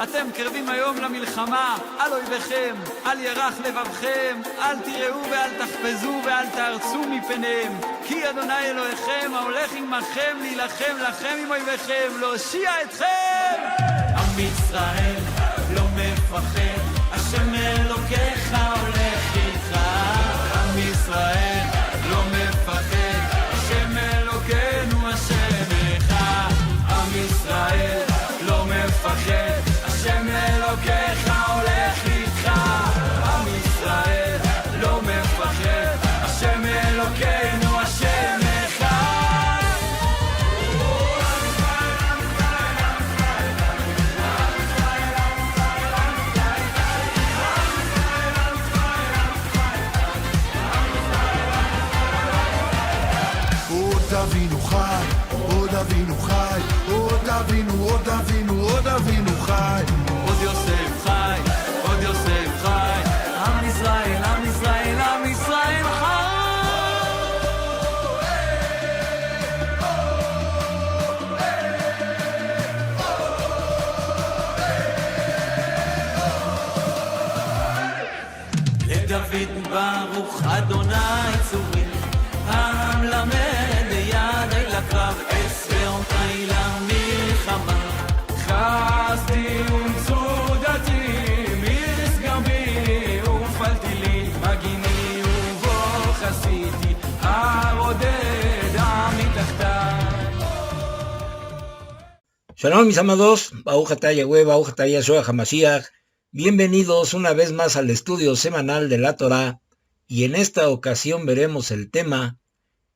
אתם קרבים היום למלחמה, על אויביכם, אל ירח לבבכם, אל תיראו ואל תחפזו ואל תארצו מפניהם, כי אדוני אלוהיכם ההולך עמכם להילחם לכם עם אויביכם, להושיע אתכם. עם ישראל לא מפחד, השם אלוקיך הולך איתך. עם ישראל לא מפחד, השם אלוקינו השם אחד. עם ישראל לא מפחד, השם אלוקיך הולך איתך. עם ישראל לא מפחד, השם אלוקינו השם אחד. עוד אבינו חי, עוד אבינו חי, עוד אבינו, עוד אבינו, עוד אבינו חי. עוד יוסף חי, עוד יוסף חי, עם ישראל, עם ישראל, עם ישראל חי. לדוד ברוך אדוני צורי, המלמד ידי לקרב, עשרונותיי למלחמה. חסדי ומצודתי, מסגבי ופעלתי לי, מגיני ובו חסיתי, הרודד מתחתיי. Shalom mis amados, Baruch atah Yahweh, Baruch atah Yahshua HaMashiach. Bienvenidos una vez más al estudio semanal de la Torah, y en esta ocasión veremos el tema,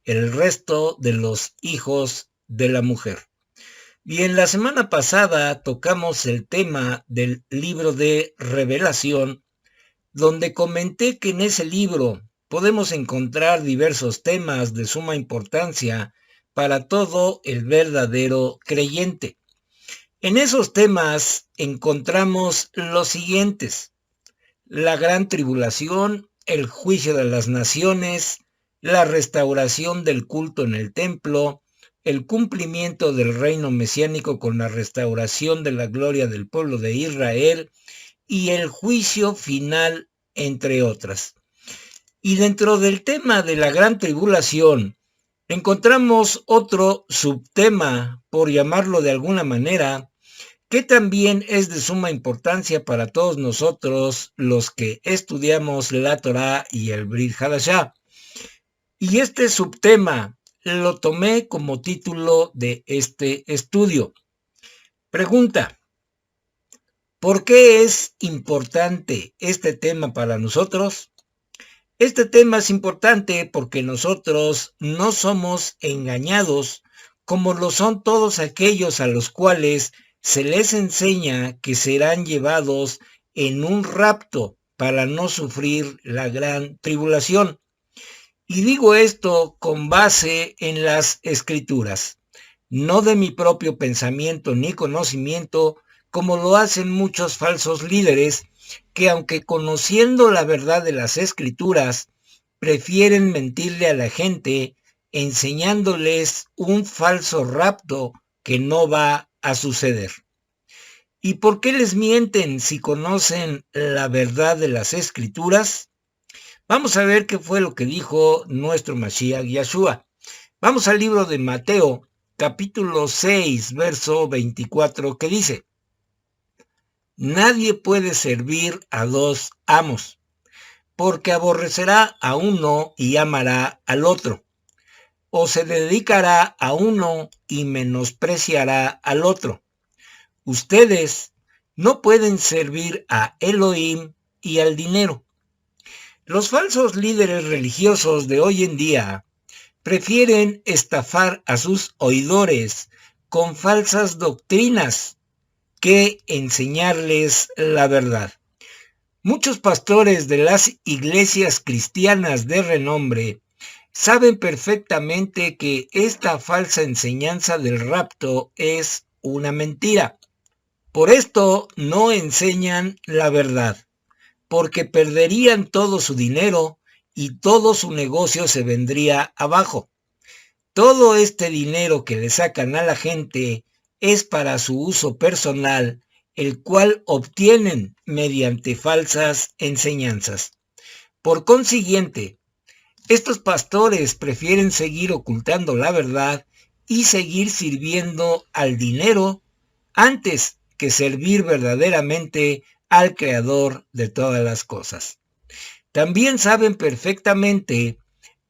el resto de los hijos de la mujer. Bien, la semana pasada tocamos el tema del libro de Revelación, donde comenté que en ese libro podemos encontrar diversos temas de suma importancia para todo el verdadero creyente. En esos temas encontramos los siguientes: la gran tribulación, el juicio de las naciones, la restauración del culto en el templo, el cumplimiento del reino mesiánico con la restauración de la gloria del pueblo de Israel y el juicio final, entre otras. Y dentro del tema de la gran tribulación encontramos otro subtema, por llamarlo de alguna manera, que también es de suma importancia para todos nosotros los que estudiamos la Torah y el Brit Hadashah. Y este subtema lo tomé como título de este estudio. Pregunta: ¿por qué es importante este tema para nosotros? Este tema es importante porque nosotros no somos engañados como lo son todos aquellos a los cuales se les enseña que serán llevados en un rapto para no sufrir la gran tribulación. Y digo esto con base en las Escrituras, no de mi propio pensamiento ni conocimiento, como lo hacen muchos falsos líderes que, aunque conociendo la verdad de las Escrituras, prefieren mentirle a la gente enseñándoles un falso rapto que no va a suceder. ¿Y por qué les mienten si conocen la verdad de las Escrituras? Vamos a ver qué fue lo que dijo nuestro Mashiach Yahshua. Vamos al libro de Mateo, capítulo 6, verso 24, que dice: nadie puede servir a dos amos, porque aborrecerá a uno y amará al otro, o se dedicará a uno y menospreciará al otro. Ustedes no pueden servir a Elohim y al dinero. Los falsos líderes religiosos de hoy en día prefieren estafar a sus oidores con falsas doctrinas que enseñarles la verdad. Muchos pastores de las iglesias cristianas de renombre saben perfectamente que esta falsa enseñanza del rapto es una mentira. Por esto no enseñan la verdad, porque perderían todo su dinero y todo su negocio se vendría abajo. Todo este dinero que le sacan a la gente es para su uso personal, el cual obtienen mediante falsas enseñanzas. Por consiguiente, estos pastores prefieren seguir ocultando la verdad y seguir sirviendo al dinero antes que servir verdaderamente al Creador de todas las cosas. También saben perfectamente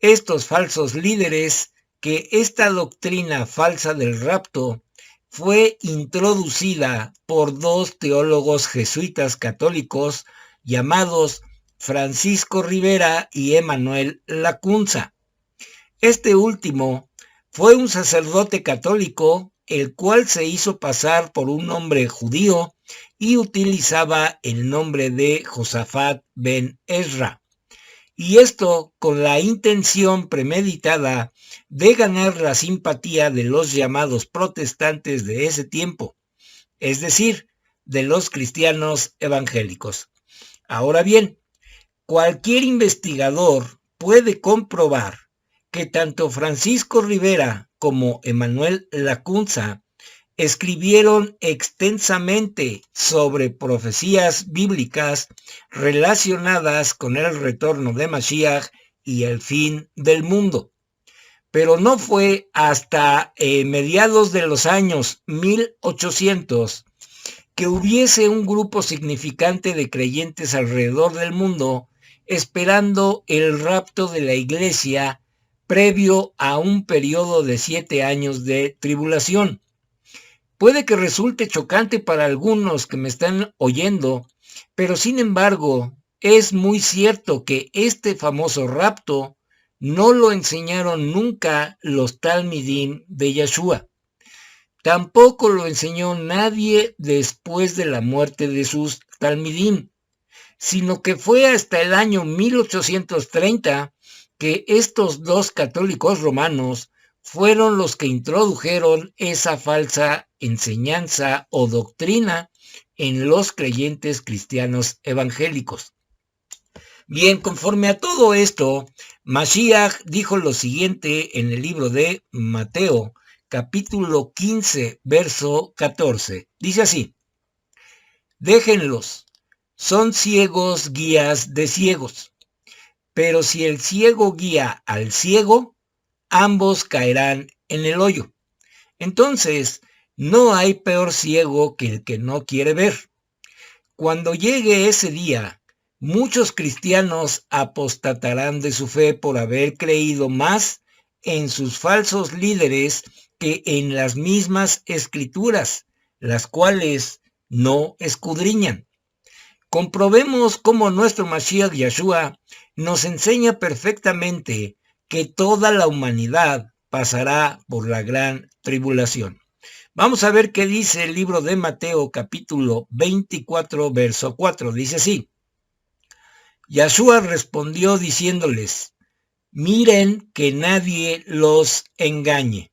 estos falsos líderes que esta doctrina falsa del rapto fue introducida por dos teólogos jesuitas católicos llamados Francisco Rivera y Emanuel Lacunza. Este último fue un sacerdote católico, el cual se hizo pasar por un hombre judío y utilizaba el nombre de Josafat ben Ezra. Y esto con la intención premeditada de ganar la simpatía de los llamados protestantes de ese tiempo, es decir, de los cristianos evangélicos. Ahora bien, cualquier investigador puede comprobar que tanto Francisco Rivera como Emanuel Lacunza escribieron extensamente sobre profecías bíblicas relacionadas con el retorno de Mashiach y el fin del mundo. Pero no fue hasta mediados de los años 1800 que hubiese un grupo significante de creyentes alrededor del mundo esperando el rapto de la iglesia previo a un periodo de 7 años de tribulación. Puede que resulte chocante para algunos que me están oyendo, pero sin embargo, es muy cierto que este famoso rapto no lo enseñaron nunca los Talmidim de Yeshua. Tampoco lo enseñó nadie después de la muerte de sus Talmidim, sino que fue hasta el año 1830 que estos dos católicos romanos fueron los que introdujeron esa falsa enseñanza o doctrina en los creyentes cristianos evangélicos. Bien, conforme a todo esto, Mashiach dijo lo siguiente en el libro de Mateo, capítulo 15, verso 14. Dice así: déjenlos, son ciegos guías de ciegos, pero si el ciego guía al ciego, ambos caerán en el hoyo. Entonces, no hay peor ciego que el que no quiere ver. Cuando llegue ese día, muchos cristianos apostatarán de su fe por haber creído más en sus falsos líderes que en las mismas escrituras, las cuales no escudriñan. Comprobemos cómo nuestro Mashiach Yeshua nos enseña perfectamente que toda la humanidad pasará por la gran tribulación. Vamos a ver qué dice el libro de Mateo capítulo 24, verso 4. Dice así: Yeshua respondió diciéndoles: miren que nadie los engañe.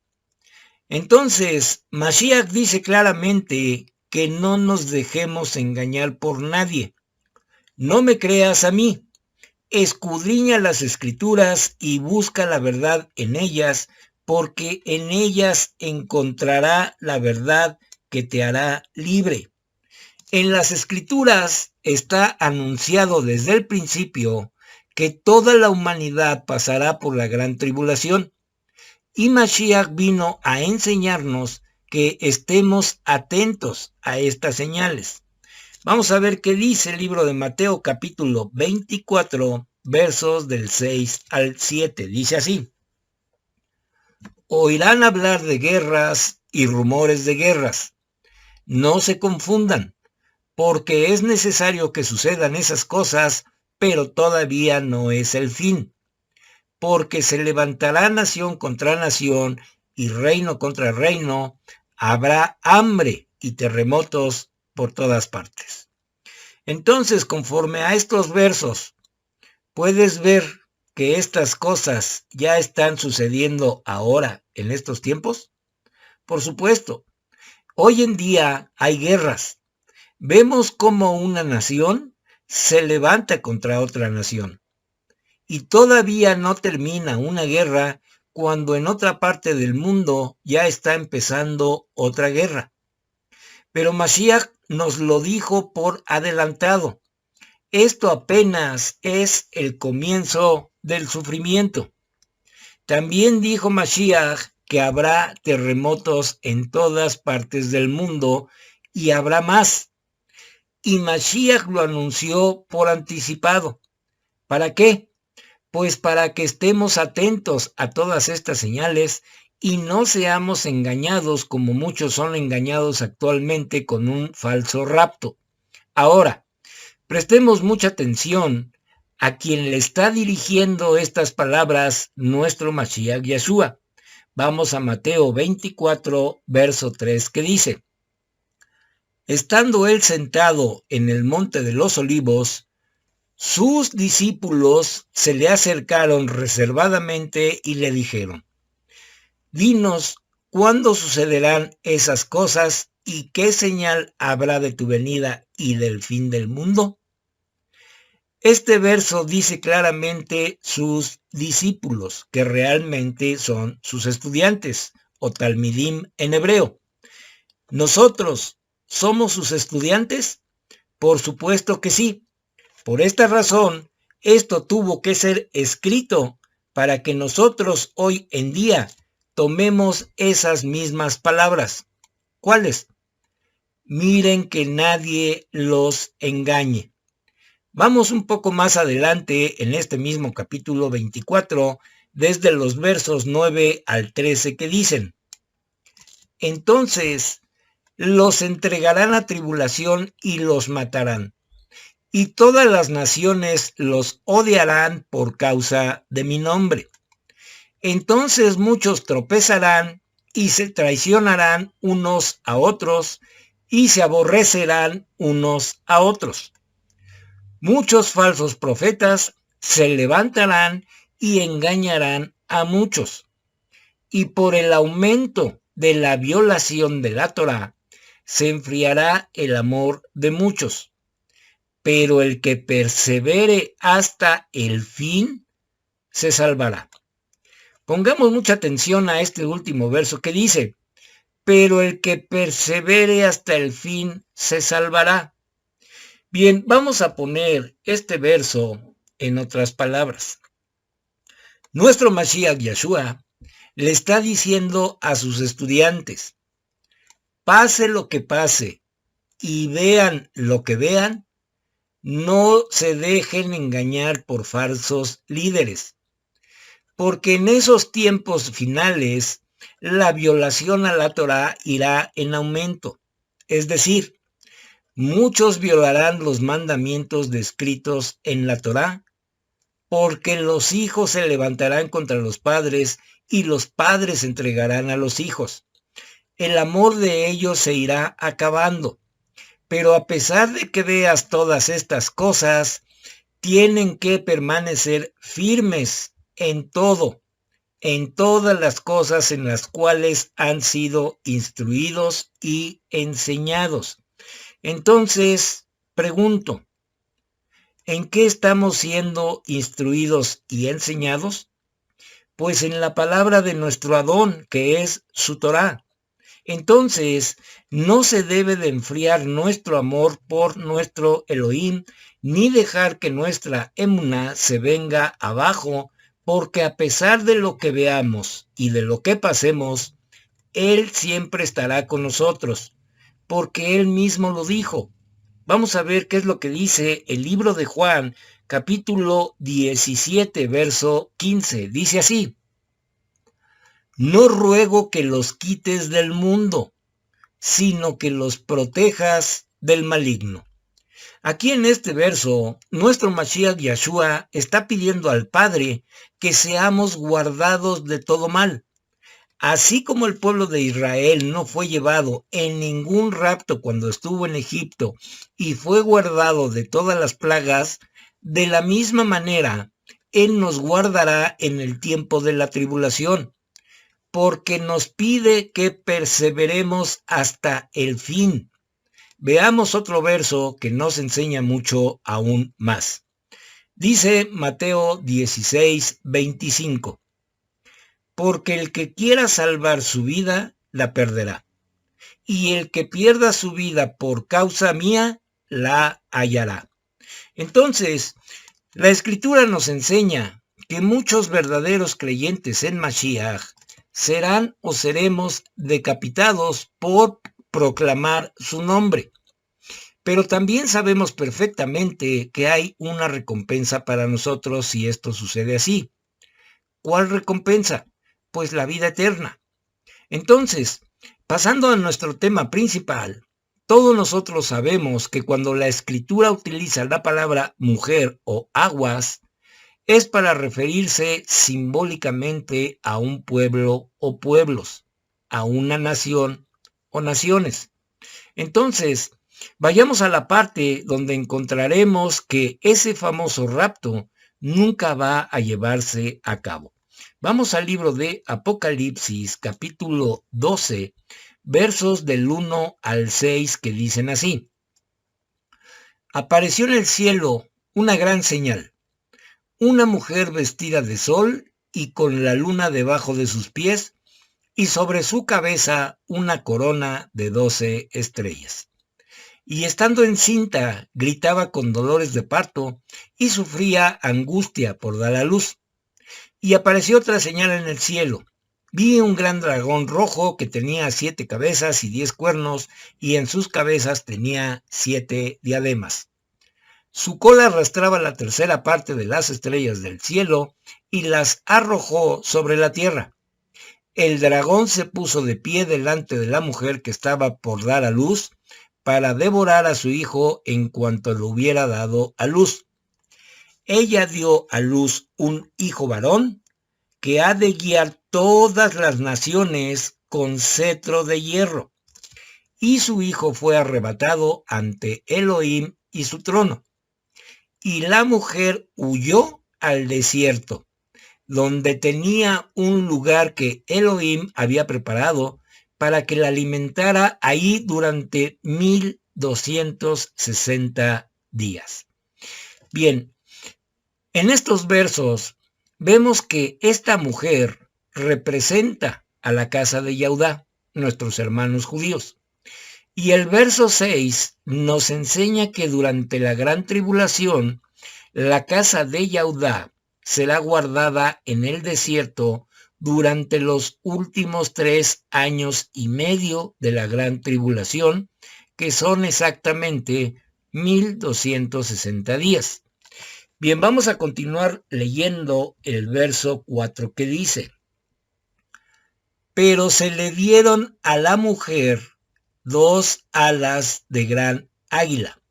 Entonces, Mashiach dice claramente que no nos dejemos engañar por nadie. No me creas a mí. Escudriña las escrituras y busca la verdad en ellas, porque en ellas encontrará la verdad que te hará libre. En las escrituras está anunciado desde el principio que toda la humanidad pasará por la gran tribulación. Y Mashiach vino a enseñarnos que estemos atentos a estas señales. Vamos a ver qué dice el libro de Mateo capítulo 24, versos del 6 al 7. Dice así: oirán hablar de guerras y rumores de guerras. No se confundan, porque es necesario que sucedan esas cosas, pero todavía no es el fin. Porque se levantará nación contra nación y reino contra reino, habrá hambre y terremotos por todas partes. Entonces, conforme a estos versos, puedes ver que estas cosas ya están sucediendo ahora, en estos tiempos. Por supuesto, hoy en día hay guerras. Vemos cómo una nación se levanta contra otra nación. Y todavía no termina una guerra cuando en otra parte del mundo ya está empezando otra guerra. Pero Mashiach nos lo dijo por adelantado. Esto apenas es el comienzo del sufrimiento. También dijo Mashiach que habrá terremotos en todas partes del mundo y habrá más. Y Mashiach lo anunció por anticipado. ¿Para qué? Pues para que estemos atentos a todas estas señales y no seamos engañados como muchos son engañados actualmente con un falso rapto. Ahora, prestemos mucha atención a quien le está dirigiendo estas palabras nuestro Mashiach Yeshua. Vamos a Mateo 24, verso 3, que dice: estando él sentado en el monte de los olivos, sus discípulos se le acercaron reservadamente y le dijeron: dinos, ¿cuándo sucederán esas cosas y qué señal habrá de tu venida y del fin del mundo? Este verso dice claramente sus discípulos, que realmente son sus estudiantes, o talmidim en hebreo. ¿Nosotros somos sus estudiantes? Por supuesto que sí. Por esta razón, esto tuvo que ser escrito para que nosotros hoy en día tomemos esas mismas palabras. ¿Cuáles? Miren que nadie los engañe. Vamos un poco más adelante en este mismo capítulo 24, desde los versos 9 al 13 que dicen: entonces los entregarán a tribulación y los matarán, y todas las naciones los odiarán por causa de mi nombre. Entonces muchos tropezarán y se traicionarán unos a otros y se aborrecerán unos a otros. Muchos falsos profetas se levantarán y engañarán a muchos. Y por el aumento de la violación de la Torá, se enfriará el amor de muchos. Pero el que persevere hasta el fin, se salvará. Pongamos mucha atención a este último verso que dice: pero el que persevere hasta el fin, se salvará. Bien, vamos a poner este verso en otras palabras. Nuestro Mashiach Yeshua le está diciendo a sus estudiantes: pase lo que pase y vean lo que vean, no se dejen engañar por falsos líderes, porque en esos tiempos finales la violación a la Torá irá en aumento. Es decir, muchos violarán los mandamientos descritos en la Torá, porque los hijos se levantarán contra los padres y los padres entregarán a los hijos. El amor de ellos se irá acabando. Pero a pesar de que veas todas estas cosas, tienen que permanecer firmes en todo, en todas las cosas en las cuales han sido instruidos y enseñados. Entonces, pregunto, ¿en qué estamos siendo instruidos y enseñados? Pues en la palabra de nuestro Adón, que es su Torá. Entonces, no se debe de enfriar nuestro amor por nuestro Elohim, ni dejar que nuestra emuná se venga abajo, porque a pesar de lo que veamos y de lo que pasemos, Él siempre estará con nosotros, porque Él mismo lo dijo. Vamos a ver qué es lo que dice el libro de Juan, capítulo 17, verso 15. Dice así: no ruego que los quites del mundo, sino que los protejas del maligno. Aquí en este verso, nuestro Mashiach Yeshua está pidiendo al Padre que seamos guardados de todo mal. Así como el pueblo de Israel no fue llevado en ningún rapto cuando estuvo en Egipto y fue guardado de todas las plagas, de la misma manera, Él nos guardará en el tiempo de la tribulación, porque nos pide que perseveremos hasta el fin. Veamos otro verso que nos enseña mucho aún más. Dice Mateo 16:25. Porque el que quiera salvar su vida, la perderá. Y el que pierda su vida por causa mía, la hallará. Entonces, la Escritura nos enseña que muchos verdaderos creyentes en Mashiach serán o seremos decapitados por proclamar su nombre. Pero también sabemos perfectamente que hay una recompensa para nosotros si esto sucede así. ¿Cuál recompensa? Pues la vida eterna. Entonces, pasando a nuestro tema principal, todos nosotros sabemos que cuando la Escritura utiliza la palabra mujer o aguas, es para referirse simbólicamente a un pueblo o pueblos, a una nación o naciones. Entonces, vayamos a la parte donde encontraremos que ese famoso rapto nunca va a llevarse a cabo. Vamos al libro de Apocalipsis, capítulo 12, versos del 1 al 6, que dicen así. Apareció en el cielo una gran señal, una mujer vestida de sol y con la luna debajo de sus pies, y sobre su cabeza una corona de 12 estrellas. Y estando encinta, gritaba con dolores de parto y sufría angustia por dar a luz. Y apareció otra señal en el cielo. Vi un gran dragón rojo que tenía 7 cabezas y 10 cuernos, y en sus cabezas tenía 7 diademas. Su cola arrastraba la tercera parte de las estrellas del cielo y las arrojó sobre la tierra. El dragón se puso de pie delante de la mujer que estaba por dar a luz, para devorar a su hijo en cuanto lo hubiera dado a luz. Ella dio a luz un hijo varón que ha de guiar todas las naciones con cetro de hierro. Y su hijo fue arrebatado ante Elohim y su trono. Y la mujer huyó al desierto, donde tenía un lugar que Elohim había preparado para que la alimentara ahí durante 1260 días. Bien, en estos versos vemos que esta mujer representa a la casa de Yehudá, nuestros hermanos judíos. Y el verso 6 nos enseña que durante la gran tribulación, la casa de Yehudá será guardada en el desierto durante los últimos 3 años y medio de la gran tribulación, que son exactamente 1260 días. Bien, vamos a continuar leyendo el verso 4 que dice: pero se le dieron a la mujer 2 alas de gran águila,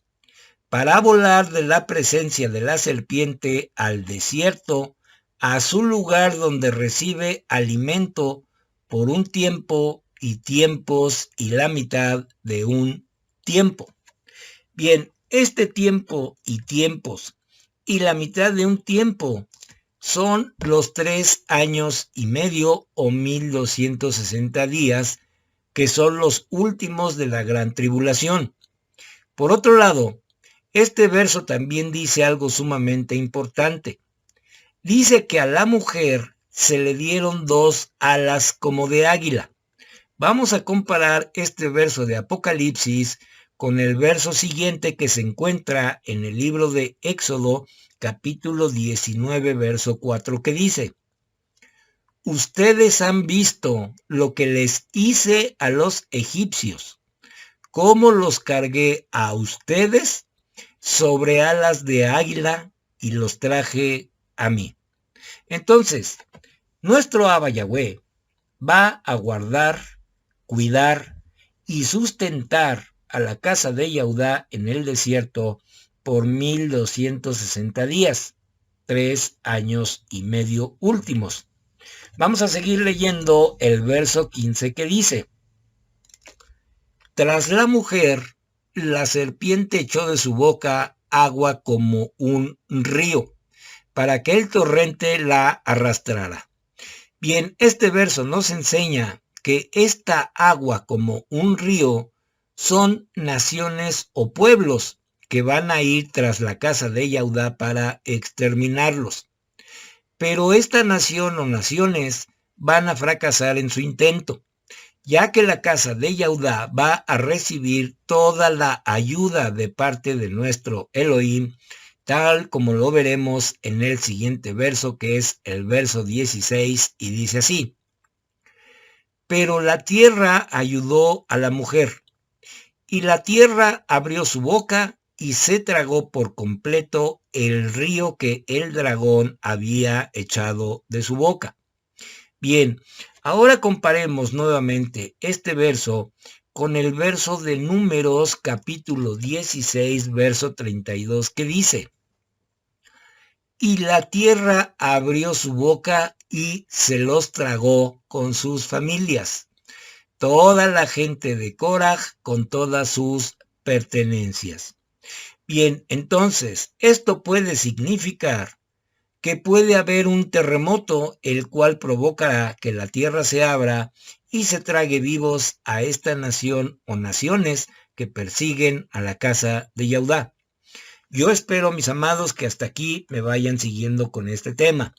para volar de la presencia de la serpiente al desierto, a su lugar donde recibe alimento por un tiempo y tiempos y la mitad de un tiempo. Bien, este tiempo y tiempos y la mitad de un tiempo son los 3 años y medio o 1260 días, que son los últimos de la gran tribulación. Por otro lado, este verso también dice algo sumamente importante. Dice que a la mujer se le dieron 2 alas como de águila. Vamos a comparar este verso de Apocalipsis con el verso siguiente que se encuentra en el libro de Éxodo, capítulo 19, verso 4, que dice: ustedes han visto lo que les hice a los egipcios, cómo los cargué a ustedes sobre alas de águila y los traje a mí. Entonces, nuestro Abba Yahweh va a guardar, cuidar y sustentar a la casa de Yehudá en el desierto por 1260 días, 3 años y medio últimos. Vamos a seguir leyendo el verso 15 que dice: Tras la mujer, la serpiente echó de su boca agua como un río, para que el torrente la arrastrara. Bien, este verso nos enseña que esta agua como un río son naciones o pueblos que van a ir tras la casa de Yahudá para exterminarlos. Pero esta nación o naciones van a fracasar en su intento, ya que la casa de Yahudá va a recibir toda la ayuda de parte de nuestro Elohim, tal como lo veremos en el siguiente verso, que es el verso 16, y dice así: Pero la tierra ayudó a la mujer, y la tierra abrió su boca y se tragó por completo el río que el dragón había echado de su boca. Bien, ahora comparemos nuevamente este verso con el verso de Números capítulo 16, verso 32, que dice: Y la tierra abrió su boca y se los tragó con sus familias, toda la gente de Coraj con todas sus pertenencias. Bien, entonces, esto puede significar que puede haber un terremoto, el cual provocará que la tierra se abra y se trague vivos a esta nación o naciones que persiguen a la casa de Yahudá. Yo espero, mis amados, que hasta aquí me vayan siguiendo con este tema.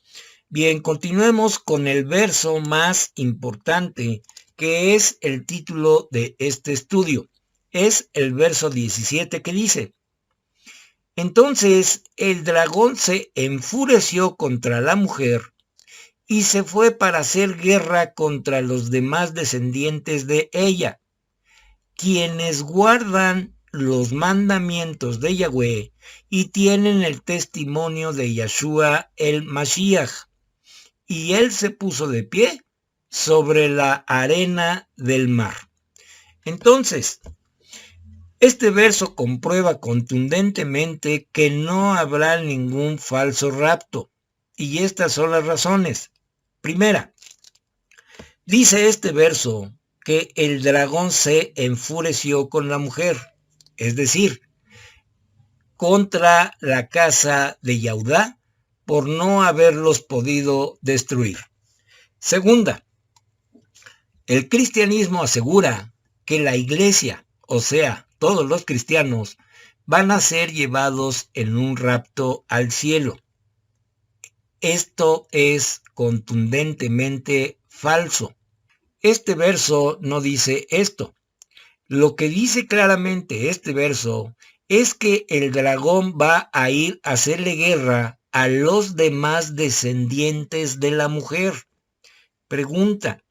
Bien, continuemos con el verso más importante, que es el título de este estudio. Es el verso 17 que dice: Entonces el dragón se enfureció contra la mujer y se fue para hacer guerra contra los demás descendientes de ella, quienes guardan los mandamientos de Yahweh y tienen el testimonio de Yeshua el Mashiach. Y él se puso de pie sobre la arena del mar. Entonces, este verso comprueba contundentemente que no habrá ningún falso rapto. Y estas son las razones. Primera, dice este verso que el dragón se enfureció con la mujer, es decir, contra la casa de Yahudá, por no haberlos podido destruir. Segunda, el cristianismo asegura que la iglesia, o sea, todos los cristianos, van a ser llevados en un rapto al cielo. Esto es contundentemente falso. Este verso no dice esto. Lo que dice claramente este verso es que el dragón va a ir a hacerle guerra a los demás descendientes de la mujer. Pregunta: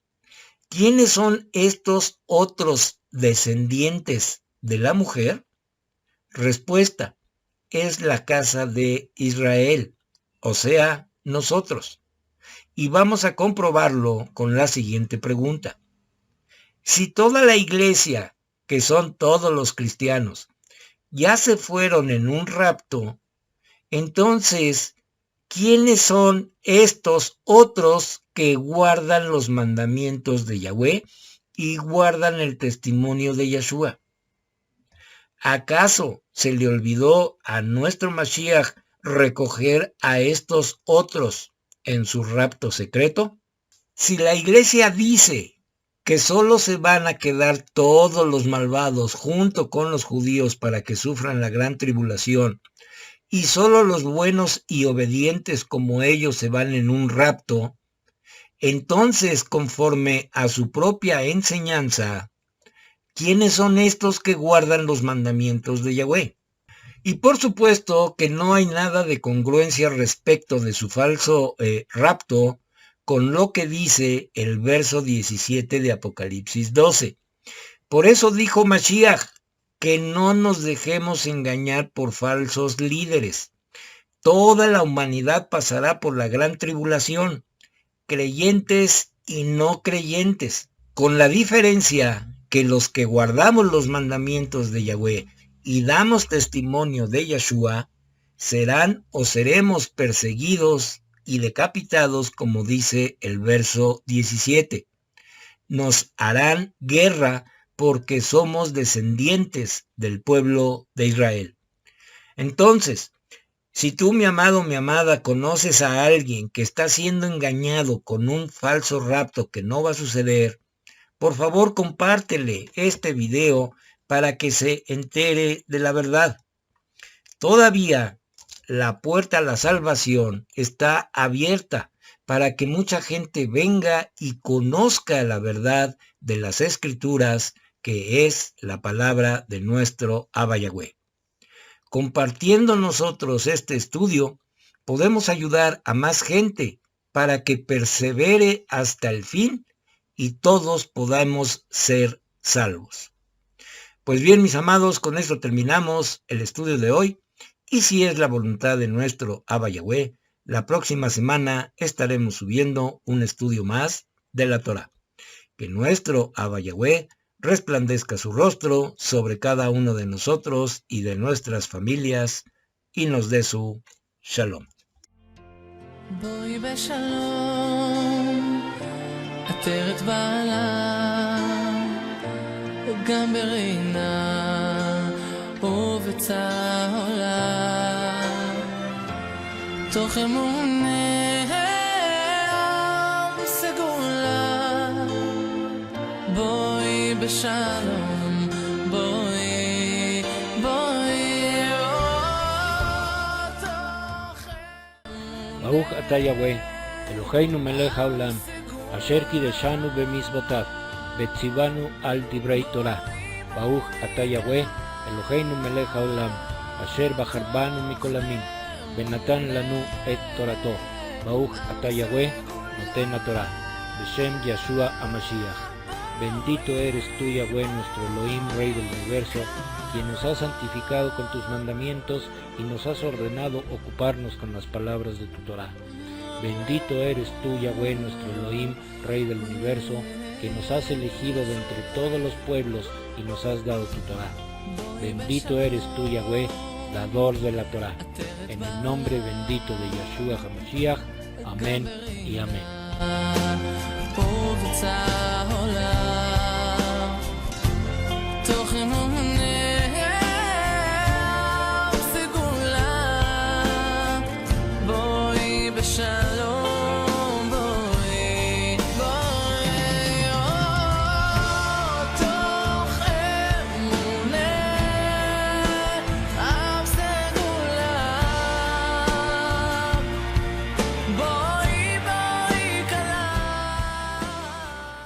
¿quiénes son estos otros descendientes de la mujer? Respuesta: es la casa de Israel, o sea, nosotros. Y vamos a comprobarlo con la siguiente pregunta. Si toda la iglesia, que son todos los cristianos, ya se fueron en un rapto, entonces, ¿quiénes son estos otros que guardan los mandamientos de Yahweh y guardan el testimonio de Yeshua? ¿Acaso se le olvidó a nuestro Mashiach recoger a estos otros en su rapto secreto? Si la iglesia dice que solo se van a quedar todos los malvados junto con los judíos para que sufran la gran tribulación, y solo los buenos y obedientes como ellos se van en un rapto, entonces, conforme a su propia enseñanza, ¿quiénes son estos que guardan los mandamientos de Yahweh? Y por supuesto que no hay nada de congruencia respecto de su falso rapto con lo que dice el verso 17 de Apocalipsis 12. Por eso dijo Mashiach, que no nos dejemos engañar por falsos líderes. Toda la humanidad pasará por la gran tribulación, creyentes y no creyentes, con la diferencia que los que guardamos los mandamientos de Yahweh y damos testimonio de Yeshua, serán o seremos perseguidos y decapitados, como dice el verso 17. Nos harán guerra porque somos descendientes del pueblo de Israel. Entonces, si tú, mi amado, mi amada, conoces a alguien que está siendo engañado con un falso rapto que no va a suceder, por favor compártele este video para que se entere de la verdad. Todavía la puerta a la salvación está abierta para que mucha gente venga y conozca la verdad de las Escrituras, que es la palabra de nuestro Abba Yahweh. Compartiendo nosotros este estudio, podemos ayudar a más gente para que persevere hasta el fin y todos podamos ser salvos. Pues bien, mis amados, con esto terminamos el estudio de hoy, y si es la voluntad de nuestro Abba Yahweh, la próxima semana estaremos subiendo un estudio más de la Torá. Que nuestro Abba Yahweh resplandezca su rostro sobre cada uno de nosotros y de nuestras familias, y nos dé su shalom. בואי בשלום, עטרת בעלה, גם ברינה ובצהלה, תוך אמונה סגולה. בואי בשלום, בואי, בואי, ברוך אתה יהוה, אלוהינו מלך העולם, אשר קידשנו במצוותיו, וציוונו על דברי תורה. ברוך אתה יהוה, אלוהינו מלך העולם, אשר בחר בנו מכל עמים, ונתן לנו את תורתו. ברוך אתה יהוה, נותן התורה, בשם ישוע המשיח. Bendito eres tú, Yahweh, nuestro Elohim, Rey del Universo, quien nos has santificado con tus mandamientos y nos has ordenado ocuparnos con las palabras de tu Torah. Bendito eres tú, Yahweh, nuestro Elohim, Rey del Universo, que nos has elegido de entre todos los pueblos y nos has dado tu Torah. Bendito eres tú, Yahweh, dador de la Torah. En el nombre bendito de Yeshua HaMashiach. Amén y amén.